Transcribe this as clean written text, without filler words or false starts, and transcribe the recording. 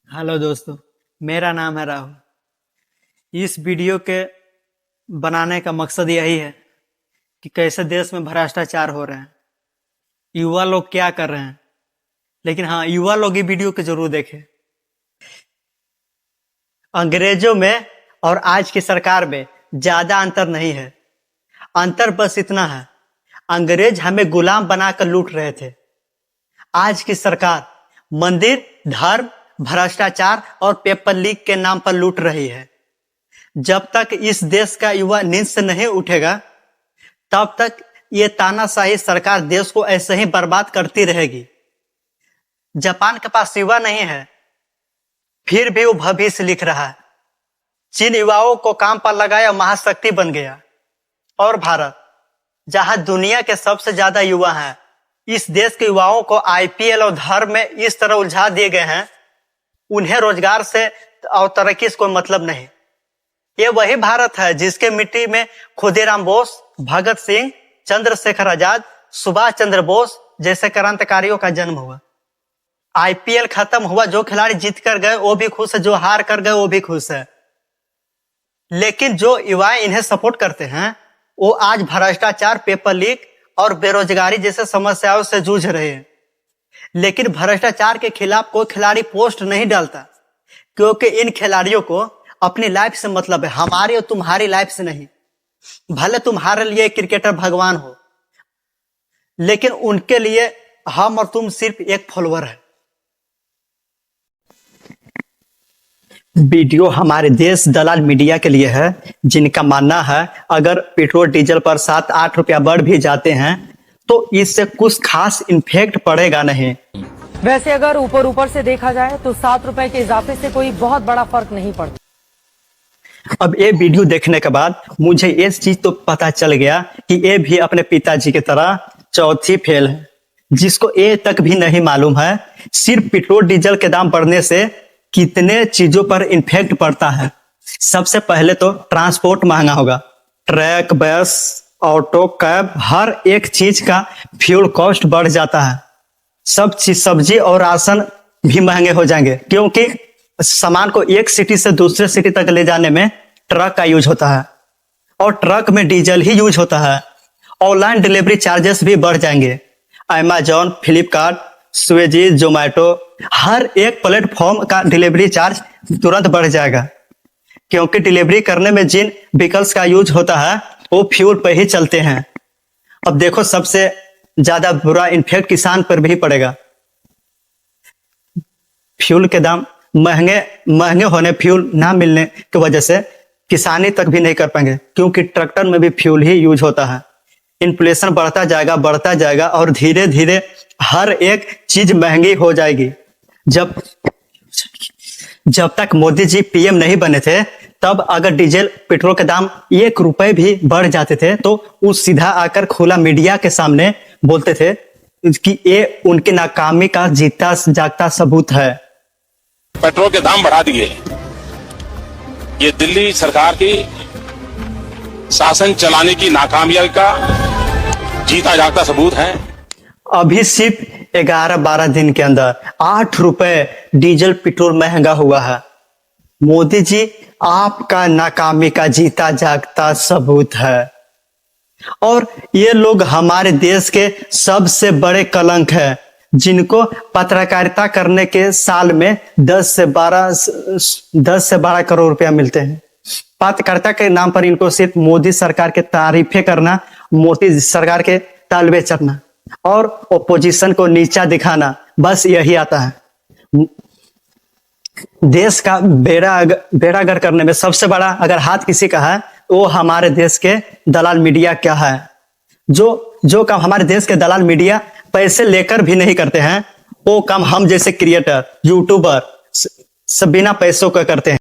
Hello दोस्तों, मेरा नाम है राहुल। इस वीडियो के बनाने का मकसद यही है कि कैसे देश में भ्रष्टाचार हो रहे हैं, युवा लोग क्या कर रहे हैं। लेकिन हाँ, युवा लोग ये वीडियो को जरूर देखें। अंग्रेजों में और आज की सरकार में ज्यादा अंतर नहीं है। अंतर बस इतना है, अंग्रेज हमें गुलाम बनाकर लूट रहे थे। आज की सरकार मंदिर, धर्म, भ्रष्टाचार और पेपर लीक के नाम पर लूट रही है। जब तक इस देश का युवा नींद से नहीं उठेगा, तब तक ये तानाशाही सरकार देश को ऐसे ही बर्बाद करती रहेगी। जापान के पास युवा नहीं है, फिर भी वो भविष्य लिख रहा है। जिन युवाओं को काम पर लगाया महाशक्ति बन गया। और भारत, जहां दुनिया के सबसे ज्यादा युवा हैं, इस देश के युवाओं को आईपीएल और धर्म में इस तरह उलझा दिए गए हैं, उन्हें रोजगार से और तरक्की से कोई मतलब नहीं। ये वही भारत है जिसके मिट्टी में खुदीराम बोस, भगत सिंह, चंद्रशेखर आजाद, सुभाष चंद्र बोस जैसे क्रांतिकारियों का जन्म हुआ। आईपीएल खत्म हुआ, जो खिलाड़ी जीत कर गए वो भी खुश है, जो हार कर गए वो भी खुश है। लेकिन जो युवा इन्हें सपोर्ट करते हैं, वो आज भ्रष्टाचार, पेपर लीक और बेरोजगारी जैसे समस्याओं से जूझ रहे हैं। लेकिन भ्रष्टाचार के खिलाफ कोई खिलाड़ी पोस्ट नहीं डालता, क्योंकि इन खिलाड़ियों को अपनी लाइफ से मतलब है, हमारी और तुम्हारी लाइफ से नहीं। भले तुम्हारे लिए क्रिकेटर भगवान हो, लेकिन उनके लिए हम और तुम सिर्फ एक फॉलोअर है। वीडियो हमारे देश दलाल मीडिया के लिए है, जिनका मानना है अगर पेट्रोल डीजल पर 7-8 रुपया बढ़ भी जाते हैं तो इससे कुछ खास इम्पैक्ट पड़ेगा नहीं। वैसे अगर ऊपर से देखा जाए तो 7 रुपए के इजाफे से कोई बहुत बड़ा फर्क नहीं पड़ता। अब ये वीडियो देखने के बाद मुझे ये चीज तो पता चल गया कि ये भी अपने पिताजी की तरह चौथी फेल है, जिसको ये तक भी नहीं मालूम है सिर्फ पेट्रोल डीजल के दाम बढ़ने से कितने चीजों पर इम्पैक्ट पड़ता है। सबसे पहले तो ट्रांसपोर्ट महंगा होगा। ट्रक, बस, ऑटो, कैब, हर एक चीज का फ्यूल कॉस्ट बढ़ जाता है। सब चीज, सब्जी और राशन भी महंगे हो जाएंगे, क्योंकि सामान को एक सिटी से दूसरे सिटी तक ले जाने में ट्रक का यूज होता है और ट्रक में डीजल ही यूज होता है। ऑनलाइन डिलीवरी चार्जेस भी बढ़ जाएंगे। अमेजॉन, फ्लिपकार्ट, स्विगी, जोमेटो, हर एक प्लेटफॉर्म का डिलीवरी चार्ज तुरंत बढ़ जाएगा, क्योंकि डिलीवरी करने में जिन व्हीकल्स का यूज होता है वो फ्यूल पर ही चलते हैं। अब देखो, सबसे ज्यादा बुरा इन्फेक्ट किसान पर भी पड़ेगा। फ्यूल के दाम महंगे होने, फ्यूल ना मिलने की वजह से किसानी तक भी नहीं कर पाएंगे, क्योंकि ट्रैक्टर में भी फ्यूल ही यूज होता है। इन्फ्लेशन बढ़ता जाएगा और धीरे धीरे हर एक चीज महंगी हो जाएगी। जब तक मोदी जी पीएम नहीं बने थे, तब अगर डीजल, पेट्रोल के दाम 1 रुपए भी बढ़ जाते थे तो वो सीधा आकर खुला मीडिया के सामने बोलते थे कि ये उनकी नाकामी का जीता जागता सबूत है। पेट्रोल के दाम बढ़ा दिए, ये दिल्ली सरकार की शासन चलाने की नाकामयाबी का जीता जागता सबूत है। अभी सिर्फ 11-12 दिन के अंदर 8 रुपए डीजल, पेट्रोल महंगा हुआ है। मोदी जी, आपका नाकामी का जीता जागता सबूत है। और ये लोग हमारे देश के सबसे बड़े कलंक है, जिनको पत्रकारिता करने के साल में 10 से 12 करोड़ रुपया मिलते हैं। पत्रकारिता के नाम पर इनको सिर्फ मोदी सरकार के तारीफें करना, मोदी सरकार के तालबे चढ़ना और ओपोजिशन को नीचा दिखाना, बस यही आता है। देश का बेड़ागर करने में सबसे बड़ा अगर हाथ किसी का है, वो हमारे देश के दलाल मीडिया क्या है। जो काम हमारे देश के दलाल मीडिया पैसे लेकर भी नहीं करते हैं, वो काम हम जैसे क्रिएटर, यूट्यूबर सब बिना पैसों का करते हैं।